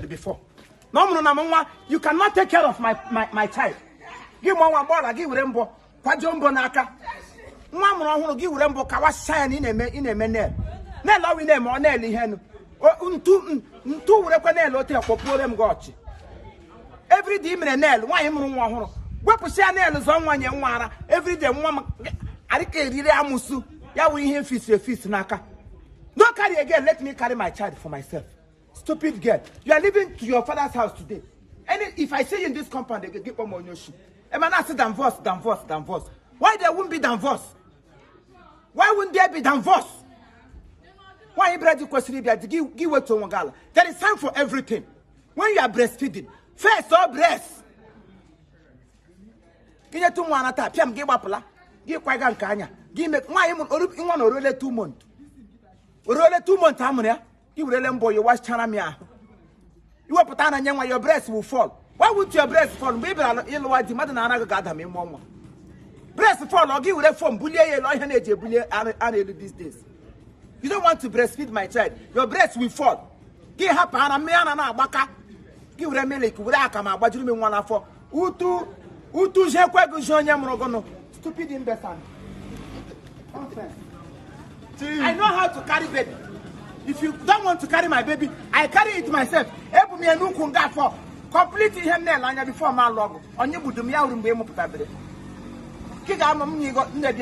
before. No, you cannot take care of my child. Give one ball, give Rembo, Quajumbo Naka. One give Rembo Kawasan in a menel. Nella we name or Nelly Hen. Two reconel for poor them gotchi. Every day, Nell, why am I? What was Chanel is on 1 year? Every day, one. I can't really amusu. Ya we hear feast naka. Don't carry again, let me carry my child for myself. Stupid girl. You are living to your father's house today. And if I say in this compound, they can get one more on your shoe. And man, I say divorce. Why there won't be divorce? Why wouldn't there be divorce? Why you bring the question to give way to one girl? There is time for everything. When you are breastfeeding, first all breast. Can you do one at a time? Give up, give quite Kanya. Give me why you want to roll 2 months. Roll 2 months, Hamonia. You will boy, you watch Chanamia. You are put on and your breast will fall. Why would your breast fall? Maybe I'll the mother and I got them in one. Breast fall, I'll give you from bully, these days. You don't want to breastfeed my child. Your breast will fall. Give her a man and a baka. Give them milk, Urakama, what you mean one for Utu Jacquagono. Stupid imbecile. I know how to carry baby. If you don't want to carry my baby, I carry it myself. Help me and Nukunga for completely him nail before my logo. On you would do me out in Bemo Pabri. Kigam, you got in the